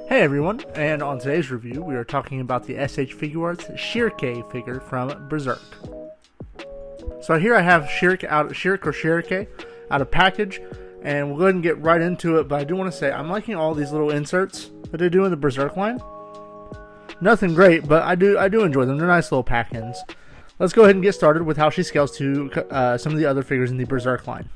Hey everyone, and on today's review we are talking about the SH Figuarts Schierke figure from Berserk. So here I have Schierke out of package, and we'll go ahead and get right into it, but I do want to say I'm liking all these little inserts that they do in the Berserk line. Nothing great, but I do enjoy them. They're nice little pack-ins. Let's go ahead and get started with how she scales to some of the other figures in the Berserk line.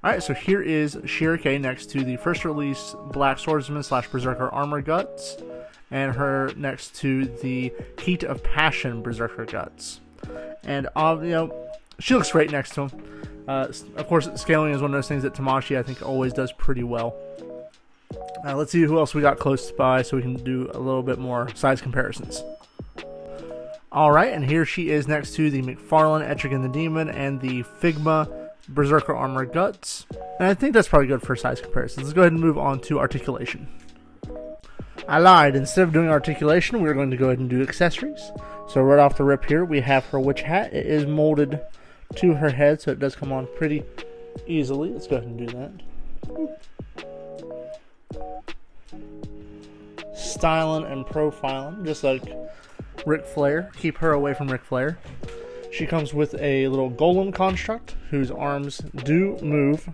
Alright, so here is Schierke next to the first release Black Swordsman / Berserker Armor Guts, and her next to the Heat of Passion Berserker Guts. And, she looks great next to him. Of course, scaling is one of those things that Tamashii, I think, always does pretty well. Let's see who else we got close by so we can do a little bit more size comparisons. Alright, and here she is next to the McFarlane Etrigan the Demon and the Figma Berserker Armor Guts, and I think that's probably good for size comparisons. Let's go ahead and move on to articulation. I lied. Instead of doing articulation, we're going to go ahead and do accessories. So right off the rip here, we have her witch hat. It is molded to her head, so it does come on pretty easily. Let's go ahead and do that. Styling and profiling, just like Ric Flair. Keep her away from Ric Flair. She comes with a little golem construct whose arms do move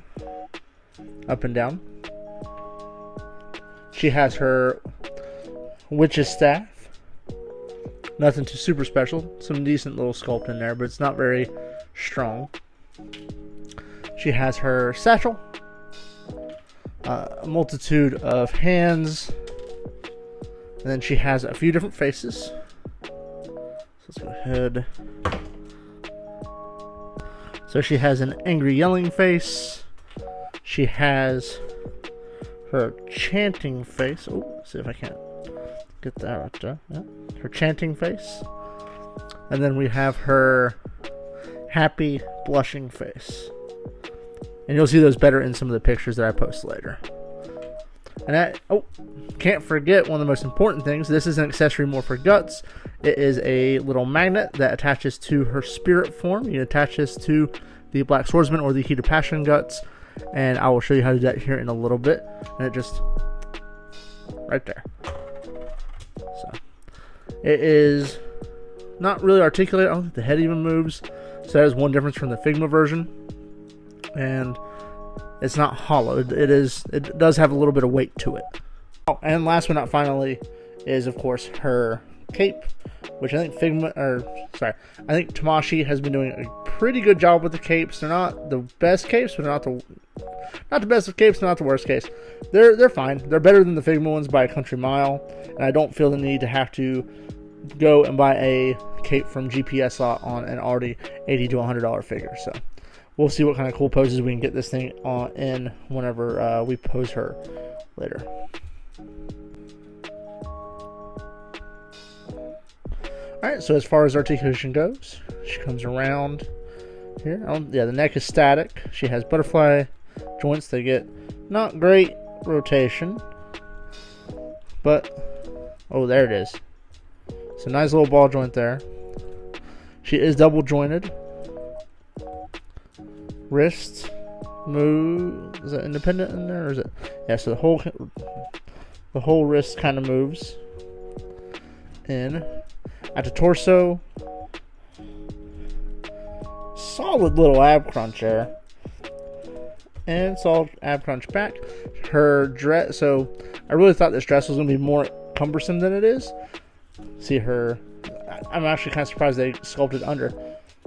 up and down. She has her witch's staff. Nothing too super special. Some decent little sculpt in there, but it's not very strong. She has her satchel. A multitude of hands. And then she has a few different faces. So let's go ahead. So she has an angry yelling face. She has her chanting face. Oh, let's see if I can't get that right there. Yeah. Her chanting face. And then we have her happy blushing face. And you'll see those better in some of the pictures that I post later. And can't forget one of the most important things. This is an accessory more for guts. It is a little magnet that attaches to her spirit form. You can attach this to the Black Swordsman or the Heat of Passion guts, and I will show you how to do that here in a little bit. And it just right there. So it is not really articulated. I don't think the head even moves. So that is one difference from the Figma version. And it's not hollow. It does have a little bit of weight to it. Oh, and last but not finally is, of course, her cape, which I think I think Tamashii has been doing a pretty good job with the capes. They're not the best capes, but not the best of capes, not the worst case. They're fine. They're better than the Figma ones by a country mile, and I don't feel the need to have to go and buy a cape from GPS lot on an already $80 to $100 figure. So we'll see what kind of cool poses we can get this thing in whenever we pose her later. Alright, so as far as articulation goes, she comes around here. The neck is static. She has butterfly joints. They get not great rotation, but there it is. It's a nice little ball joint there. She is double jointed. Wrist move. Is that independent in there, or is it? Yeah. So the whole wrist kind of moves in. At the torso, solid little ab crunch there, and solid ab crunch back. Her dress. So I really thought this dress was going to be more cumbersome than it is. See her. I'm actually kind of surprised they sculpted under,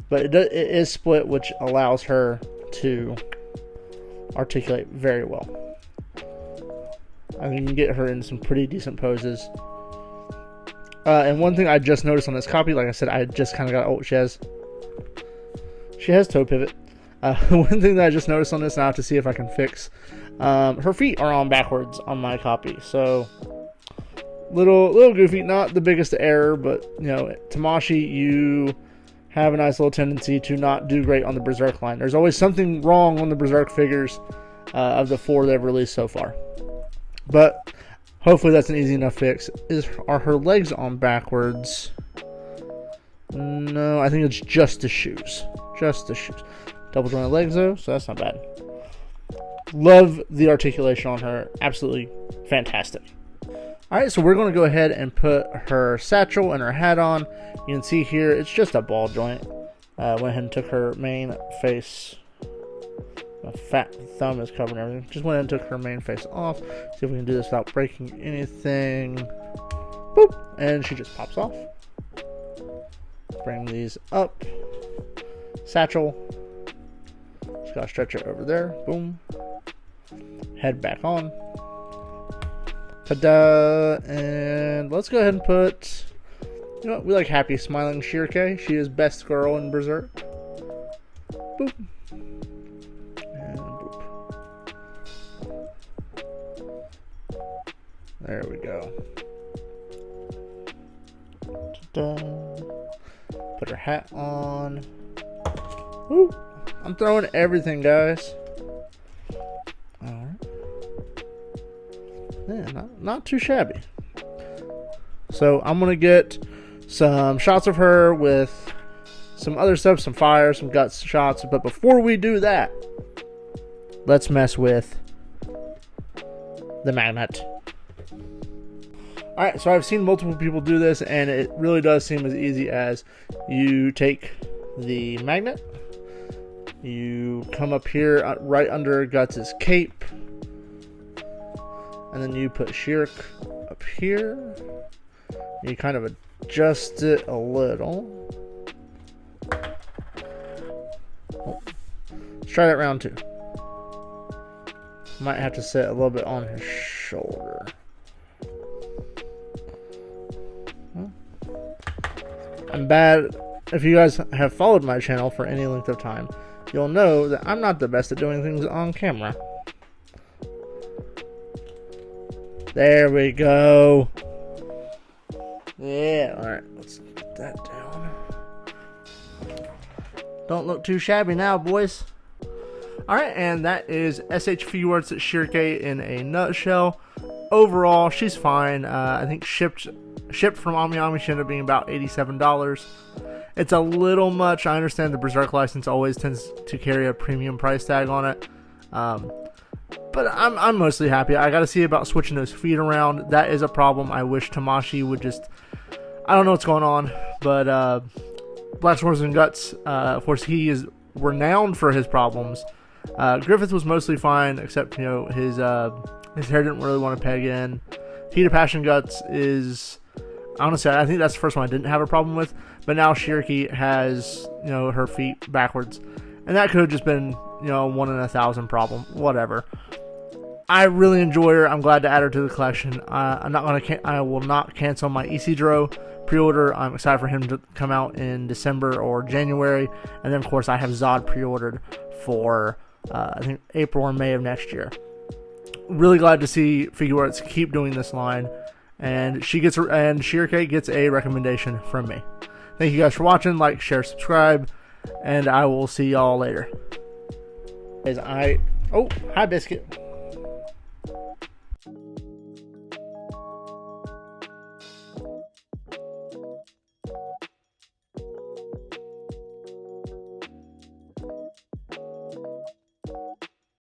but it is split, which allows her to articulate very well. I mean, you can get her in some pretty decent poses. And one thing I just noticed on this copy, like I said, I just kind of got, she has toe pivot. One thing that I just noticed on this, now I have to see if I can fix, her feet are on backwards on my copy, so little goofy, not the biggest error, but Tamashii, you have a nice little tendency to not do great on the Berserk line. There's always something wrong on the Berserk figures of the 4 they've released so far, but hopefully that's an easy enough fix. Are her legs on backwards? No, I think it's just the shoes. Just the shoes. Double jointed legs though, so that's not bad. Love the articulation on her. Absolutely fantastic. Alright, so we're going to go ahead and put her satchel and her hat on. You can see here, it's just a ball joint. Went ahead and took her main face. My fat thumb is covering everything. Just went ahead and took her main face off. See if we can do this without breaking anything. Boop! And she just pops off. Bring these up. Satchel. Just gotta stretch it over there. Boom. Head back on. Ta-da! And let's go ahead and put... You know what? We like happy, smiling Schierke. She is best girl in Berserk. Boop. And boop. There we go. Ta-da. Put her hat on. Woo! I'm throwing everything, guys. Alright. Yeah, not too shabby. So I'm gonna get some shots of her with some other stuff, some fire, some guts shots. But before we do that, let's mess with the magnet. Alright, so I've seen multiple people do this, and it really does seem as easy as you take the magnet, you come up here right under Guts' cape, and then you put Schierke up here. You kind of adjust it a little. Oh. Let's try that round two. Might have to sit a little bit on his shoulder. I'm bad. If you guys have followed my channel for any length of time, you'll know that I'm not the best at doing things on camera. There we go. Yeah, alright, let's get that down. Don't look too shabby now, boys. Alright, and that is SH Figuarts Schierke in a nutshell. Overall, she's fine. I think shipped from AmiAmi she ended up being about $87. It's a little much. I understand the Berserk license always tends to carry a premium price tag on it. But I'm mostly happy. I gotta see about switching those feet around. That is a problem. I wish Tamashi would just... I don't know what's going on, but Black Swords and Guts, of course, he is renowned for his problems. Griffith was mostly fine, except, you know, his hair didn't really want to peg in. Heat of Passion Guts is... Honestly, I think that's the first one I didn't have a problem with. But now Schierke has, you know, her feet backwards. And that could have just been, you know, 1 in 1,000 problem. Whatever. I really enjoy her. I'm glad to add her to the collection. I will not cancel my Isidro pre-order. I'm excited for him to come out in December or January. And then, of course, I have Zod pre-ordered for, I think, April or May of next year. Really glad to see Figuarts keep doing this line. And Schierke gets a recommendation from me. Thank you guys for watching. Like, share, subscribe, and I will see y'all later. Oh, hi, Biscuit.